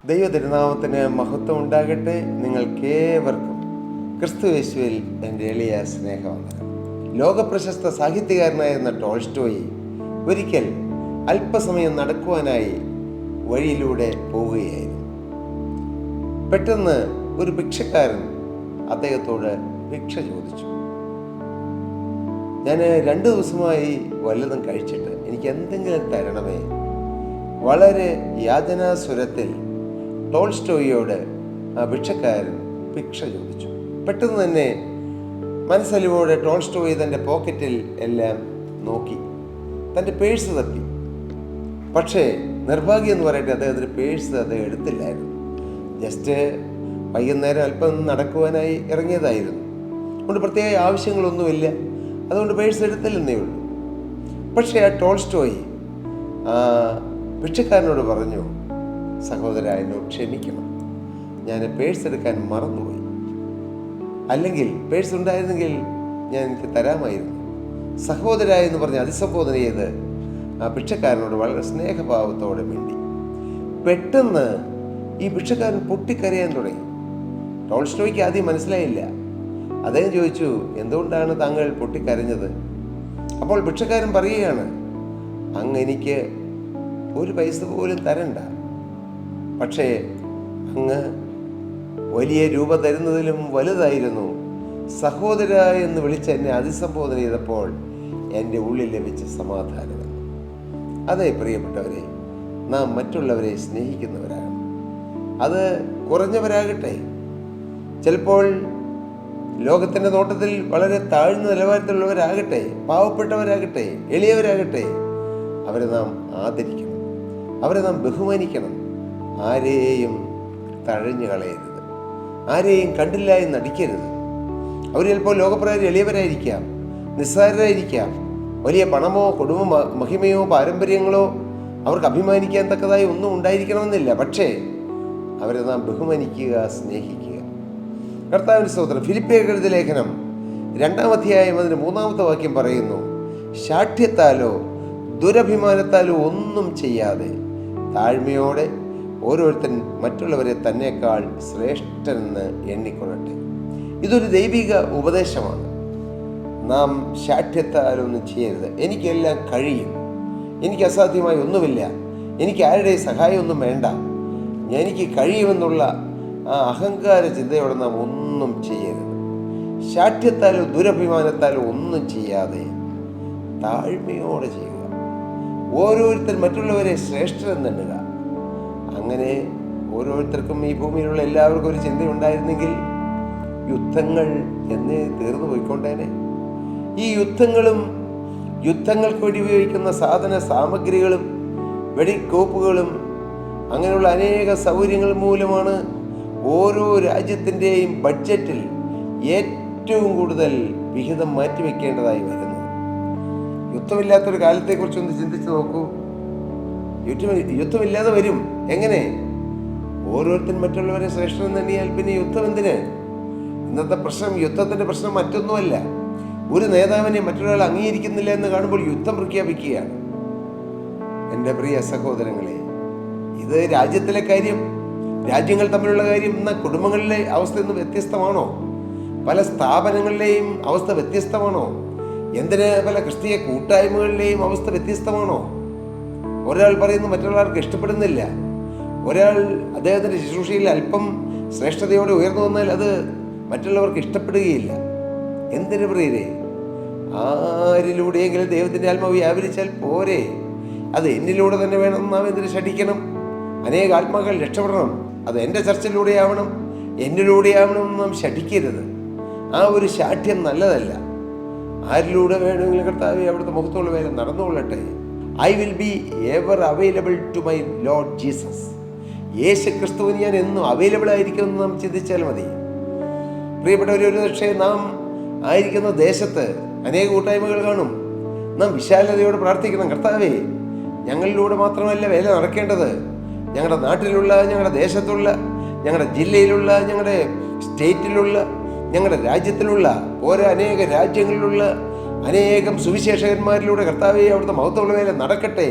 ദൈവ തിരുനാമത്തിന് മഹത്വം ഉണ്ടാകട്ടെ. നിങ്ങൾക്കേവർക്കും ക്രിസ്തുയേശുവിൽ എൻ്റെ എളിയ സ്നേഹവന്ദനം. ലോകപ്രശസ്ത സാഹിത്യകാരനായിരുന്ന ടോൾസ്റ്റോയി ഒരിക്കൽ അല്പസമയം നടക്കുവാനായി വഴിയിലൂടെ പോവുകയായിരുന്നു. പെട്ടെന്ന് ഒരു ഭിക്ഷക്കാരൻ അദ്ദേഹത്തോട് ഭിക്ഷ ചോദിച്ചു. ഞാൻ 2 ദിവസമായി വല്ലതും കഴിച്ചിട്ട് എനിക്ക് എന്തെങ്കിലും തരണമേ. വളരെ യാചനാസ്വരത്തിൽ ടോൾസ്റ്റോയിയോട് ആ ഭിക്ഷക്കാരൻ ഭിക്ഷ ചോദിച്ചു. പെട്ടെന്ന് തന്നെ മനസ്സലിവോടെ ടോൾസ്റ്റോയി തൻ്റെ പോക്കറ്റിൽ എല്ലാം നോക്കി, തൻ്റെ പേഴ്സ് തപ്പി. പക്ഷേ നിർഭാഗ്യം എന്ന് പറയട്ടെ, അദ്ദേഹത്തിൻ്റെ പേഴ്സ് അദ്ദേഹം എടുത്തില്ലായിരുന്നു. ജസ്റ്റ് വൈകുന്നേരം അല്പം നടക്കുവാനായി ഇറങ്ങിയതായിരുന്നു. അതുകൊണ്ട് പ്രത്യേക ആവശ്യങ്ങളൊന്നുമില്ല, അതുകൊണ്ട് പേഴ്സ് എടുത്തില്ലെന്നേ ഉള്ളൂ. പക്ഷേ ആ ടോൾസ്റ്റോയി ഭിക്ഷക്കാരനോട് പറഞ്ഞു, സഹോദര, എന്നോട് ക്ഷമിക്കണം, ഞാൻ പേഴ്സ് എടുക്കാൻ മറന്നുപോയി. അല്ലെങ്കിൽ പേഴ്സ് ഉണ്ടായിരുന്നെങ്കിൽ ഞാൻ എനിക്ക് തരാമായിരുന്നു. സഹോദര എന്ന് പറഞ്ഞ് അതിസംബോധന ചെയ്ത് ആ ഭിക്ഷക്കാരനോട് വളരെ സ്നേഹഭാവത്തോടെ മിണ്ടി. പെട്ടെന്ന് ഈ ഭിക്ഷക്കാരൻ പൊട്ടിക്കരയാൻ തുടങ്ങി. ടോൾസ്റ്റോയ്ക്ക് ആദ്യം മനസ്സിലായില്ല. അദ്ദേഹം ചോദിച്ചു, എന്തുകൊണ്ടാണ് താങ്കൾ പൊട്ടിക്കരഞ്ഞത്? അപ്പോൾ ഭിക്ഷക്കാരൻ പറയുകയാണ്, അങ്ങ് എനിക്ക് ഒരു പൈസ പോലും തരണ്ട, പക്ഷേ അങ്ങ് വലിയ രൂപ തരുന്നതിലും വലുതായിരുന്നു. സഹോദര എന്ന് വിളിച്ച് എന്നെ അതിസംബോധന ചെയ്തപ്പോൾ എൻ്റെ ഉള്ളിൽ ലഭിച്ച സമാധാനം. അതെ പ്രിയപ്പെട്ടവരെ, നാം മറ്റുള്ളവരെ സ്നേഹിക്കുന്നവരാണ്. അത് കുറഞ്ഞവരാകട്ടെ, ചിലപ്പോൾ ലോകത്തിൻ്റെ നോട്ടത്തിൽ വളരെ താഴ്ന്ന നിലവാരത്തിലുള്ളവരാകട്ടെ, പാവപ്പെട്ടവരാകട്ടെ, എളിയവരാകട്ടെ, അവരെ നാം ആദരിക്കണം, അവരെ നാം ബഹുമാനിക്കണം. ആരെയും തഴഞ്ഞു കളയരുത്, ആരെയും കണ്ടില്ല എന്ന് നടിക്കരുത്. അവർ ചിലപ്പോൾ ലോകപ്രകാരം എളിയവരായിരിക്കാം, നിസ്സാരരായിരിക്കാം. വലിയ പണമോ കുടുംബ മഹിമയോ പാരമ്പര്യങ്ങളോ അവർക്ക് അഭിമാനിക്കാൻ തക്കതായി ഒന്നും ഉണ്ടായിരിക്കണമെന്നില്ല. പക്ഷേ അവരെ നാം ബഹുമാനിക്കുക, സ്നേഹിക്കുക. കർത്താവിന്റെ സ്തോത്രം. ഫിലിപ്പിയർക്ക് എഴുതിയ ലേഖനം 2-ാം അധ്യായം അതിന് 3-ാമത്തെ വാക്യം പറയുന്നു, ശാഠ്യത്താലോ ദുരഭിമാനത്താലോ ഒന്നും ചെയ്യാതെ താഴ്മയോടെ ഓരോരുത്തൻ മറ്റുള്ളവരെ തന്നേക്കാൾ ശ്രേഷ്ഠനെന്ന് എണ്ണിക്കൊള്ളട്ടെ. ഇതൊരു ദൈവിക ഉപദേശമാണ്. നാം ശാഠ്യത്താലൊന്നും ചെയ്യരുത്. എനിക്കെല്ലാം കഴിയും, എനിക്ക് അസാധ്യമായി ഒന്നുമില്ല, എനിക്ക് ആരുടെയും സഹായമൊന്നും വേണ്ട, എനിക്ക് കഴിയുമെന്നുള്ള ആ അഹങ്കാര ചിന്തയോടെ നാം ഒന്നും ചെയ്യരുത്. ശാഠ്യത്താലോ ദുരഭിമാനത്താലോ ഒന്നും ചെയ്യാതെ താഴ്മയോടെ ചെയ്യുക. ഓരോരുത്തർ മറ്റുള്ളവരെ ശ്രേഷ്ഠരെന്നെണ്ണുക. അങ്ങനെ ഓരോരുത്തർക്കും ഈ ഭൂമിയിലുള്ള എല്ലാവർക്കും ഒരു ചിന്തയുണ്ടായിരുന്നെങ്കിൽ യുദ്ധങ്ങൾ എന്നേ തീർന്നു പോയിക്കൊണ്ടേനെ. ഈ യുദ്ധങ്ങളും യുദ്ധങ്ങൾക്ക് വേണ്ടി ഉപയോഗിക്കുന്ന സാധന സാമഗ്രികളും വെടിക്കോപ്പുകളും അങ്ങനെയുള്ള അനേക സൗകര്യങ്ങൾ മൂലമാണ് ഓരോ രാജ്യത്തിൻ്റെയും ബഡ്ജറ്റിൽ ഏറ്റവും കൂടുതൽ വിഹിതം മാറ്റിവെക്കേണ്ടതായി വരുന്നത്. യുദ്ധമില്ലാത്തൊരു കാലത്തെക്കുറിച്ചൊന്ന് ചിന്തിച്ച് നോക്കൂ. യുദ്ധമില്ലാതെ വരും. എങ്ങനെ? ഓരോരുത്തരും മറ്റുള്ളവരെ ശ്രേഷ്ഠനെന്ന് എണ്ണിയാൽ പിന്നെ യുദ്ധം എന്തിന്? ഇന്നത്തെ പ്രശ്നം, യുദ്ധത്തിൻ്റെ പ്രശ്നം മറ്റൊന്നുമല്ല. ഒരു നേതാവിനെ മറ്റൊരാൾ അംഗീകരിക്കുന്നില്ല എന്ന് കാണുമ്പോൾ യുദ്ധം പ്രഖ്യാപിക്കുകയാണ്. എൻ്റെ പ്രിയ സഹോദരങ്ങളെ, ഇത് രാജ്യത്തിലെ കാര്യം, രാജ്യങ്ങൾ തമ്മിലുള്ള കാര്യം. എന്നാൽ കുടുംബങ്ങളിലെ അവസ്ഥ ഇന്ന് വ്യത്യസ്തമാണോ? പല സ്ഥാപനങ്ങളിലെയും അവസ്ഥ വ്യത്യസ്തമാണോ? എന്തിന് പല ക്രിസ്തീയ കൂട്ടായ്മകളിലെയും അവസ്ഥ വ്യത്യസ്തമാണോ? ഒരാൾ പറയുന്നു മറ്റൊരാൾക്ക് ഇഷ്ടപ്പെടുന്നില്ല. ഒരാൾ അദ്ദേഹത്തിൻ്റെ ശുശ്രൂഷയിൽ അല്പം ശ്രേഷ്ഠതയോടെ ഉയർന്നു വന്നാൽ അത് മറ്റുള്ളവർക്ക് ഇഷ്ടപ്പെടുകയില്ല. എന്തിനു പ്രിയരെ? ആരിലൂടെയെങ്കിലും ദൈവത്തിൻ്റെ ആത്മാവ് വ്യാപരിച്ചാൽ പോരെ? അത് എന്നിലൂടെ തന്നെ വേണം. നാം എന്തിനു ശഠിക്കണം? അനേക ആത്മാക്കൾ രക്ഷപ്പെടണം, അത് എൻ്റെ ചർച്ചിലൂടെയാവണം, എന്നിലൂടെയാവണം. നാം ശഠിക്കരുത്. ആ ഒരു ശാഠ്യം നല്ലതല്ല. ആരിലൂടെ വേണമെങ്കിലും കർത്താവേ അവിടുത്തെ മുഖത്തുള്ള വേല നടന്നുകൊള്ളട്ടെ. I will be ever available to my Lord Jesus. യേശു ക്രിസ്തുവിന് ഞാൻ എന്നും അവൈലബിൾ ആയിരിക്കുമെന്ന് നാം ചിന്തിച്ചാൽ മതി. പ്രിയപ്പെട്ടവർ, ഒരു പക്ഷേ നാം ആയിരിക്കുന്ന ദേശത്ത് അനേക കൂട്ടായ്മകൾ കാണും. നാം വിശാലതയോടെ പ്രാർത്ഥിക്കണം, കർത്താവേ ഞങ്ങളിലൂടെ മാത്രമല്ല വേല നടക്കേണ്ടത്, ഞങ്ങളുടെ നാട്ടിലുള്ള, ഞങ്ങളുടെ ദേശത്തുള്ള, ഞങ്ങളുടെ ജില്ലയിലുള്ള, ഞങ്ങളുടെ സ്റ്റേറ്റിലുള്ള, ഞങ്ങളുടെ രാജ്യത്തിലുള്ള, ഓരോ അനേക രാജ്യങ്ങളിലുള്ള അനേകം സുവിശേഷകന്മാരിലൂടെ കർത്താവേ അവിടുത്തെ മഹത്വമുള്ള വേല നടക്കട്ടെ.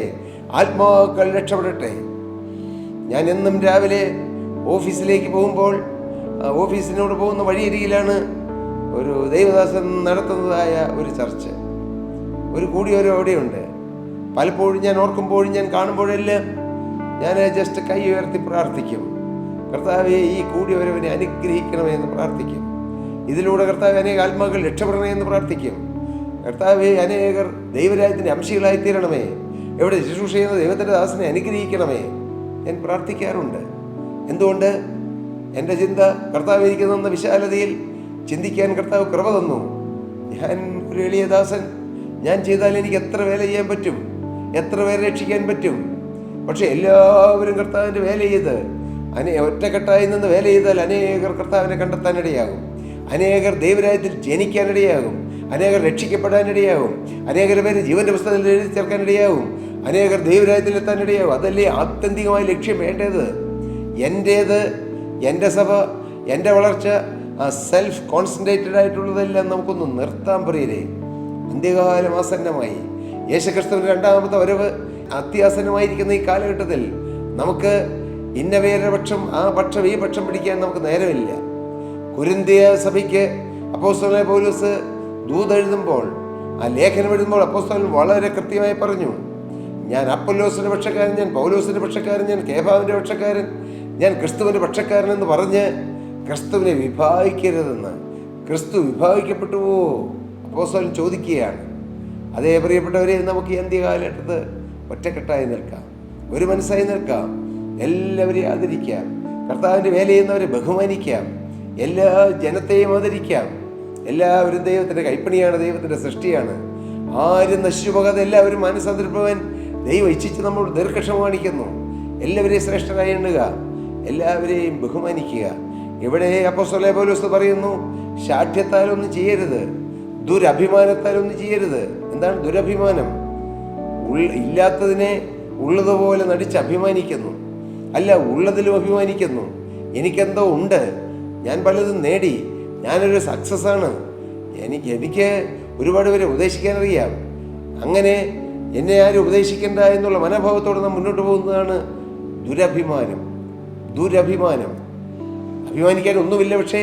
ആത്മാക്കൾ രക്ഷപ്പെടട്ടെ. ഞാൻ എന്നും രാവിലെ ഓഫീസിലേക്ക് പോകുമ്പോൾ ഓഫീസിനോട് പോകുന്ന വഴിയരികിലാണ് ഒരു ദൈവദാസൻ നടത്തുന്നതായ ഒരു ചർച്ച്, ഒരു കൂടിയൊരു അവിടെയുണ്ട്. പലപ്പോഴും ഞാൻ ഓർക്കുമ്പോഴും ഞാൻ കാണുമ്പോഴെല്ലാം ഞാൻ ജസ്റ്റ് കൈ ഉയർത്തി പ്രാർത്ഥിക്കും, കർത്താവെ ഈ കൂടിയവരവനെ അനുഗ്രഹിക്കണമേ എന്ന് പ്രാർത്ഥിക്കും. ഇതിലൂടെ കർത്താവ് അനേക ആത്മാക്കൾ രക്ഷപ്പെടണമേ എന്ന് പ്രാർത്ഥിക്കും. കർത്താവെ അനേകർ ദൈവരാജ്യത്തിൻ്റെ അംശികളായി തീരണമേ, എവിടെ ശുശ്രൂഷ ചെയ്യുന്ന ദൈവത്തിൻ്റെ ദാസനെ അനുഗ്രഹിക്കണമേ ഞാൻ പ്രാർത്ഥിക്കാറുണ്ട്. എന്തുകൊണ്ട്? എൻ്റെ ചിന്ത കർത്താവ് എനിക്ക് തന്ന വിശാലതയിൽ ചിന്തിക്കാൻ കർത്താവ് കൃപ തന്നു. ഞാൻ ഒരു എളിയ ദാസൻ, ഞാൻ ചെയ്താൽ എനിക്ക് എത്ര വേല ചെയ്യാൻ പറ്റും, എത്ര പേരെ രക്ഷിക്കാൻ പറ്റും. പക്ഷെ എല്ലാവരും കർത്താവിൻ്റെ വേല ചെയ്ത് ഒറ്റക്കെട്ടായി നിന്ന് വേല ചെയ്താൽ അനേകർ കർത്താവിനെ കണ്ടെത്താനിടയാകും, അനേകർ ദൈവരാജ്യത്തിൽ ജനിക്കാനിടയാകും, അനേകർ രക്ഷിക്കപ്പെടാനിടയാകും, അനേകർ പേര് ജീവന്റെ പുസ്തകത്തിൽ എഴുതി ചേർക്കാനിടയാകും, അനേകർ ദൈവരാജ്യത്തിൽ എത്താനിടയാകും. അതല്ലേ ആത്യന്തികമായ ലക്ഷ്യം വേണ്ടത്. എൻ്റേത്, എൻ്റെ സഭ, എൻ്റെ വളർച്ച, ആ സെൽഫ് കോൺസെൻട്രേറ്റഡ് ആയിട്ടുള്ളതെല്ലാം നമുക്കൊന്ന് നിർത്താൻ പ്രിയരെ. അന്ത്യകാലം ആസന്നമായി. യേശുക്രിസ്തുവിന്റെ രണ്ടാമത്തെ വരവ് അത്യാസന്നമായിരിക്കുന്ന ഈ കാലഘട്ടത്തിൽ നമുക്ക് ഇന്ന പേരുടെ പക്ഷം, ആ പക്ഷം, ഈ പക്ഷം പിടിക്കാൻ നമുക്ക് നേരമില്ല. കൊരിന്ത്യ സഭയ്ക്ക് അപ്പോസ്തലനായ പൗലോസ് ദൂതെഴുതുമ്പോൾ, ആ ലേഖനം എഴുതുമ്പോൾ അപ്പോസ്തലൻ വളരെ കൃത്യമായി പറഞ്ഞു, ഞാൻ അപ്പൊല്ലോസിന്റെ പക്ഷക്കാരൻ, ഞാൻ പൗലോസിന്റെ പക്ഷക്കാരൻ, ഞാൻ കേഫാവിന്റെ പക്ഷക്കാരൻ, ഞാൻ ക്രിസ്തുവിന്റെ പക്ഷക്കാരൻ എന്ന് പറഞ്ഞ് ക്രിസ്തുവിനെ വിഭാഗിക്കരുതെന്ന്. ക്രിസ്തു വിഭാഗിക്കപ്പെട്ടുവോ അപ്പോസ്തലൻ ചോദിക്കുകയാണ്. അതേ പ്രിയപ്പെട്ടവരെ, നമുക്ക് ഈ അന്ത്യകാലഘട്ടത്ത് ഒറ്റക്കെട്ടായി നിൽക്കാം, ഒരു മനസ്സായി നിൽക്കാം, എല്ലാവരെയും ആദരിക്കാം, കർത്താവിൻ്റെ വേല ചെയ്യുന്നവരെ ബഹുമാനിക്കാം, എല്ലാ ജനത്തെയും ആദരിക്കാം. എല്ലാവരും ദൈവത്തിൻ്റെ കൈപ്പണിയാണ്, ദൈവത്തിൻ്റെ സൃഷ്ടിയാണ്. ആരും നശിച്ചു പോകാതെ എല്ലാവരും മാനസാന്തരപ്പെടുവാൻ ദൈവം ഇച്ഛിച്ച് നമ്മളോട് ദീർഘക്ഷമ കാണിക്കുന്നു. എല്ലാവരെയും ശ്രേഷ്ഠരായി എണ്ണുക, എല്ലാവരെയും ബഹുമാനിക്കുക. ഇവിടെ അപ്പോസ്തലനായ പൗലോസ് പറയുന്നു, ശാഠ്യത്താലൊന്നും ചെയ്യരുത്, ദുരഭിമാനത്താലൊന്നും ചെയ്യരുത്. എന്താണ് ദുരഭിമാനം? ഇല്ലാത്തതിനെ ഉള്ളതുപോലെ നടിച്ച് അഭിമാനിക്കുന്നു. അല്ല, ഉള്ളതിലും അഭിമാനിക്കുന്നു. എനിക്കെന്തോ ഉണ്ട്, ഞാൻ പലതും നേടി, ഞാനൊരു സക്സസ് ആണ്, എനിക്ക് ഒരുപാട് പേരെ ഉപദേശിക്കാനറിയാം. അങ്ങനെ എന്നെ ആരും ഉപദേശിക്കേണ്ട എന്നുള്ള മനോഭാവത്തോടെ നാം മുന്നോട്ട് പോകുന്നതാണ് ദുരഭിമാനം. ദുരഭിമാനം. അഭിമാനിക്കാൻ ഒന്നുമില്ല, പക്ഷേ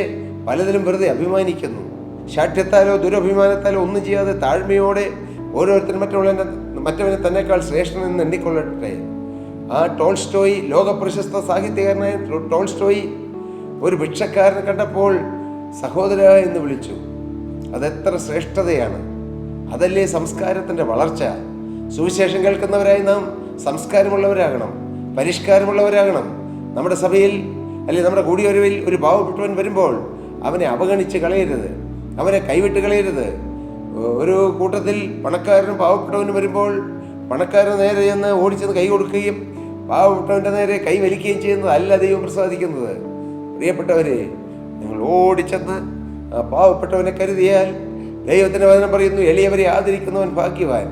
പലതിലും വെറുതെ അഭിമാനിക്കുന്നു. ശാഠ്യത്താലോ ദുരഭിമാനത്താലോ ഒന്നും ചെയ്യാതെ താഴ്മയോടെ ഓരോരുത്തരും മറ്റവനെ തന്നെക്കാൾ ശ്രേഷ്ഠനെന്ന് എണ്ണിക്കൊള്ളട്ടെ. ആ ടോൾസ്റ്റോയ്, ലോകപ്രശസ്ത സാഹിത്യകാരനായ ടോൾസ്റ്റോയ് ഒരു ഭിക്ഷക്കാരനെ കണ്ടപ്പോൾ സഹോദര എന്ന് വിളിച്ചു. അതെത്ര ശ്രേഷ്ഠതയാണ്! അതല്ലേ സംസ്കാരത്തിൻ്റെ വളർച്ച. സുവിശേഷം കേൾക്കുന്നവരായി നാം സംസ്കാരമുള്ളവരാകണം, പരിഷ്കാരമുള്ളവരാകണം. നമ്മുടെ സഭയിൽ അല്ലെങ്കിൽ നമ്മുടെ കൂടിയൊരുവിൽ ഒരു പാവപ്പെട്ടവൻ വരുമ്പോൾ അവനെ അവഗണിച്ച് കളയരുത്, അവനെ കൈവിട്ട് കളയരുത്. ഒരു കൂട്ടത്തിൽ പണക്കാരനും പാവപ്പെട്ടവനും വരുമ്പോൾ പണക്കാരന് നേരെ ചെന്ന് ഓടിച്ചെന്ന് കൈ കൊടുക്കുകയും പാവപ്പെട്ടവൻ്റെ നേരെ കൈ വലിക്കുകയും ചെയ്യുന്നത് അല്ല ദൈവം പ്രസാദിക്കുന്നത്. പ്രിയപ്പെട്ടവരെ, നിങ്ങൾ ഓടിച്ചെന്ന് ആ പാവപ്പെട്ടവനെ കരുതിയാൽ ദൈവത്തിൻ്റെ വചനം പറയുന്നു, എളിയവരെ ആദരിക്കുന്നവൻ ഭാഗ്യവാൻ,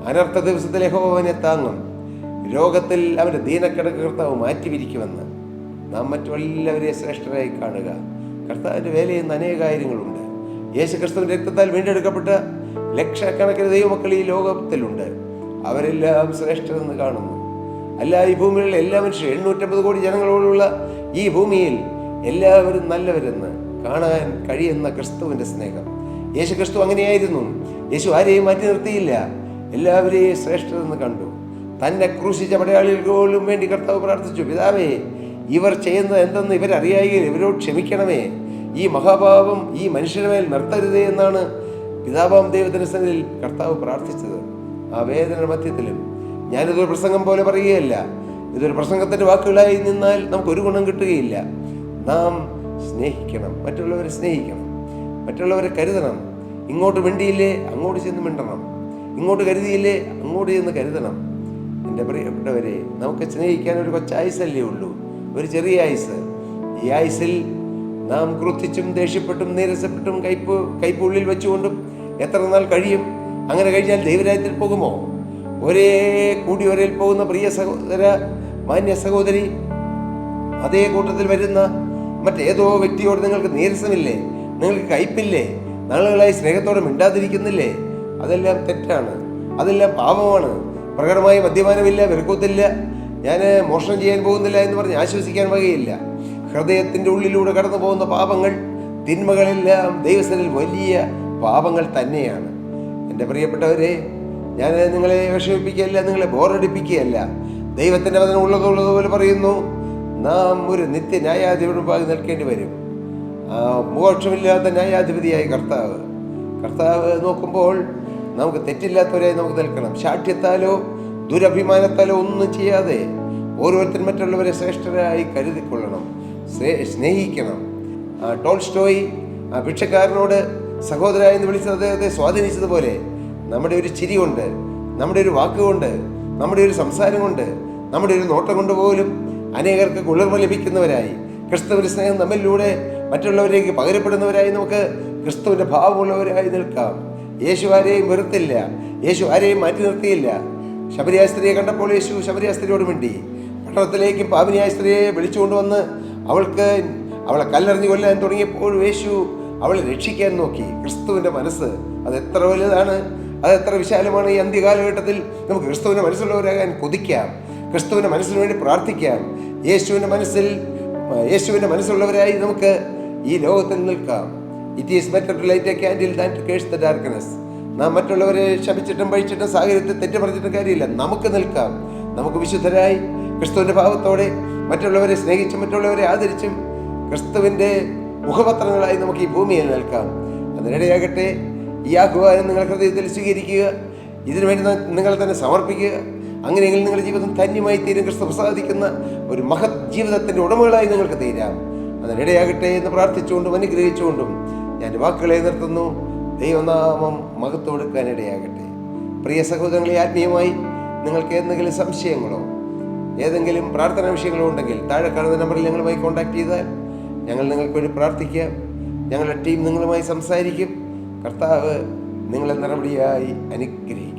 അനർത്ഥ ദിവസത്തിൽ യഹോവ അവനെ താങ്ങും, രോഗത്തിൽ അവൻ്റെ ദീനക്കിടക്ക് കർത്താവ് മാറ്റിവിരിക്കുമെന്ന്. നാം മറ്റെല്ലാവരെയും ശ്രേഷ്ഠരായി കാണുക. കർത്താവിൻ്റെ വേല ചെയ്യുന്ന അനേക കാര്യങ്ങളുണ്ട്. യേശുക്രിസ്തുവിന്റെ രക്തത്താൽ വീണ്ടെടുക്കപ്പെട്ട ലക്ഷക്കണക്കിന് ദൈവമക്കൾ ഈ ലോകത്തിലുണ്ട്. അവരെല്ലാം ശ്രേഷ്ഠരെന്ന് കാണുന്നു. അല്ല, ഈ ഭൂമിയിലുള്ള എല്ലാ മനുഷ്യരും 850 കോടി ജനങ്ങളോടുള്ള ഈ ഭൂമിയിൽ എല്ലാവരും നല്ലവരെന്ന് കാണാൻ കഴിയുന്ന ക്രിസ്തുവിന്റെ സ്നേഹം. യേശു ക്രിസ്തു അങ്ങനെയായിരുന്നു. യേശു ആരെയും മാറ്റി നിർത്തിയില്ല, എല്ലാവരെയും ശ്രേഷ്ഠരെന്ന് കണ്ടു. തന്നെ ക്രൂശിച്ച പടയാളികൾക്കും വേണ്ടി കർത്താവ് പ്രാർത്ഥിച്ചു, പിതാവേ, ഇവർ ചെയ്യുന്നത് എന്തെന്ന് ഇവരറിയായെങ്കിൽ ഇവരോട് ക്ഷമിക്കണമേ, ഈ മഹാപാപം ഈ മനുഷ്യന് മേൽ നിർത്തരുതേ എന്നാണ് പിതാവാം ദൈവത്തിന്റെ സന്നിധിയിൽ കർത്താവ് പ്രാർത്ഥിച്ചത്. ആ വേദന മധ്യത്തിലും ഞാനിതൊരു പ്രസംഗം പോലെ പറയുകയല്ല, ഇതൊരു പ്രസംഗത്തിന്റെ വാക്കുകളായി നിന്നാൽ നമുക്കൊരു ഗുണം കിട്ടുകയില്ല. നാം സ്നേഹിക്കണം, മറ്റുള്ളവരെ സ്നേഹിക്കണം, മറ്റുള്ളവരെ കരുതണം. ഇങ്ങോട്ട് മിണ്ടിയില്ലേ അങ്ങോട്ട് ചെന്ന് മിണ്ടണം, ഇങ്ങോട്ട് കരുതിയില്ലേ അങ്ങോട്ട് ചെന്ന് കരുതണം. എൻ്റെ പ്രിയപ്പെട്ടവരെ, നമുക്ക് സ്നേഹിക്കാൻ ഒരു കൊച്ചായുസല്ലേ ഉള്ളൂ, ഒരു ചെറിയ ആയുസ്. ഈ ആയുസിൽ നാം ക്രുദ്ധിച്ചും ദേഷ്യപ്പെട്ടും നീരസപ്പെട്ടും കൈപ്പുള്ളിൽ വെച്ചുകൊണ്ടും എത്ര നാൾ കഴിയും? അങ്ങനെ കഴിഞ്ഞാൽ ദൈവരാജ്യത്തിൽ പോകുമോ? ഒരേ കൂടിയൊരയിൽ പോകുന്ന പ്രിയ സഹോദര, മാന്യ സഹോദരി, അതേ കൂട്ടത്തിൽ വരുന്ന മറ്റേതോ വ്യക്തിയോട് നിങ്ങൾക്ക് നീരസമില്ലേ? നിങ്ങൾക്ക് കയ്പില്ലേ? നാളുകളായി സ്നേഹത്തോടെ മിണ്ടാതിരിക്കുന്നില്ലേ? അതെല്ലാം തെറ്റാണ്, അതെല്ലാം പാപമാണ്. പ്രകടമായി മദ്യപാനമില്ല, വെറുക്കത്തില്ല, ഞാൻ മോഷണം ചെയ്യാൻ പോകുന്നില്ല എന്ന് പറഞ്ഞ് ആശ്വസിക്കാൻ വകയില്ല. ഹൃദയത്തിൻ്റെ ഉള്ളിലൂടെ കടന്നു പോകുന്ന പാപങ്ങൾ, തിന്മകളെല്ലാം ദൈവസന്നിധിയിൽ വലിയ പാപങ്ങൾ തന്നെയാണ്. എൻ്റെ പ്രിയപ്പെട്ടവരെ, ഞാൻ നിങ്ങളെ വിഷമിപ്പിക്കുകയല്ല, നിങ്ങളെ ബോറടിപ്പിക്കുകയല്ല. ദൈവത്തിൻ്റെ വചനം ഉള്ളതുപോലെ പറയുന്നു, നാം ഒരു നിത്യ ന്യായാധിപതി മുമ്പാകെ നിൽക്കേണ്ടി വരും. മോക്ഷമില്ലാത്ത ന്യായാധിപതിയായ കർത്താവ് നോക്കുമ്പോൾ നമുക്ക് തെറ്റില്ലാത്തവരായി നമുക്ക് നിൽക്കണം. ശാഠ്യത്താലോ ദുരഭിമാനത്താലോ ഒന്നും ചെയ്യാതെ ഓരോരുത്തരും മറ്റുള്ളവരെ ശ്രേഷ്ഠരായി കരുതിക്കൊള്ളണം, സ്നേഹിക്കണം. ടോൾസ്റ്റോയ് ഭിക്ഷക്കാരനോട് സഹോദര എന്ന് വിളിച്ചത് അദ്ദേഹത്തെ സ്വാധീനിച്ചതുപോലെ നമ്മുടെ ഒരു ചിരി കൊണ്ട്, നമ്മുടെ ഒരു വാക്കുകൊണ്ട്, നമ്മുടെ ഒരു സംസാരം കൊണ്ട്, നമ്മുടെ ഒരു നോട്ടം കൊണ്ട് പോലും അനേകർക്ക് കുളിർമ ലഭിക്കുന്നവരായി, ക്രിസ്തുവിൻ്റെ സ്നേഹം നമ്മിലൂടെ മറ്റുള്ളവരേക്ക് പകരപ്പെടുന്നവരായി നമുക്ക് ക്രിസ്തുവിൻ്റെ ഭാവമുള്ളവരായി നിൽക്കാം. യേശു ആരെയും വെറുത്തില്ല, യേശു ആരെയും മാറ്റി നിർത്തിയില്ല. ശമരിയ സ്ത്രീയെ കണ്ടപ്പോൾ യേശു ശമരിയ സ്ത്രീയോട് മിണ്ടി. പട്ടണത്തിലേക്ക് പാപിനിയായ സ്ത്രീയെ വിളിച്ചുകൊണ്ടുവന്ന് അവളെ കല്ലെറിഞ്ഞ് കൊല്ലാൻ തുടങ്ങിയപ്പോൾ യേശു അവളെ രക്ഷിക്കാൻ നോക്കി. ക്രിസ്തുവിൻ്റെ മനസ്സ് അതെത്ര വലുതാണ്, അതെത്ര വിശാലമാണ്. ഈ അന്ത്യകാലഘട്ടത്തിൽ നമുക്ക് ക്രിസ്തുവിൻ്റെ മനസ്സുള്ളവരാകാൻ കൊതിക്കാം, ക്രിസ്തുവിൻ്റെ മനസ്സിന് വേണ്ടി പ്രാർത്ഥിക്കാം. യേശുവിൻ്റെ മനസ്സുള്ളവരായി നമുക്ക് ഈ ലോകത്തിൽ നിൽക്കാം. It is better to light a candle than to curse the darkness. നാം മറ്റുള്ളവരെ ശപിച്ചിട്ടും പഴിച്ചിട്ടും സാഹചര്യത്തിൽ തെറ്റ് പറഞ്ഞിട്ടും കാര്യമില്ല. നമുക്ക് നിൽക്കാം, നമുക്ക് വിശുദ്ധരായി ക്രിസ്തുവിൻ്റെ ഭാവത്തോടെ മറ്റുള്ളവരെ സ്നേഹിച്ചും മറ്റുള്ളവരെ ആദരിച്ചും ക്രിസ്തുവിൻ്റെ മുഖപത്രങ്ങളായി നമുക്ക് ഈ ഭൂമിയിൽ നിൽക്കാം. അതിനിടയാകട്ടെ ഈ ആഹ്വാനം നിങ്ങൾ ഹൃദയത്തിൽ സ്വീകരിക്കുക, ഇതിനുവേണ്ടി നിങ്ങൾ തന്നെ സമർപ്പിക്കുക. അങ്ങനെയെങ്കിൽ നിങ്ങളുടെ ജീവിതം ധന്യമായി തീരും. ക്രിസ്തു പ്രസാദിക്കുന്ന ഒരു മഹത് ജീവിതത്തിൻ്റെ ഉടമകളായി നിങ്ങൾക്ക് തീരാം. അതിനിടയാകട്ടെ എന്ന് പ്രാർത്ഥിച്ചുകൊണ്ടും അനുഗ്രഹിച്ചുകൊണ്ടും ഞാൻ വാക്കുകളെ നിർത്തുന്നു. ദൈവനാമം മഹത്വമെടുക്കാനിടയാകട്ടെ. പ്രിയ സഹോദരങ്ങളെ, ആത്മീയമായി നിങ്ങൾക്ക് എന്തെങ്കിലും സംശയങ്ങളോ ഏതെങ്കിലും പ്രാർത്ഥനാ വിഷയങ്ങളോ ഉണ്ടെങ്കിൽ താഴെ കാണുന്ന നമ്പറിൽ ഞങ്ങളുമായി കോൺടാക്ട് ചെയ്താൽ ഞങ്ങൾ നിങ്ങൾക്ക് വേണ്ടി പ്രാർത്ഥിക്കാം. ഞങ്ങളുടെ ടീം നിങ്ങളുമായി സംസാരിക്കും. കർത്താവ് നിങ്ങളെ നടപടിയായി അനുഗ്രഹിക്കും.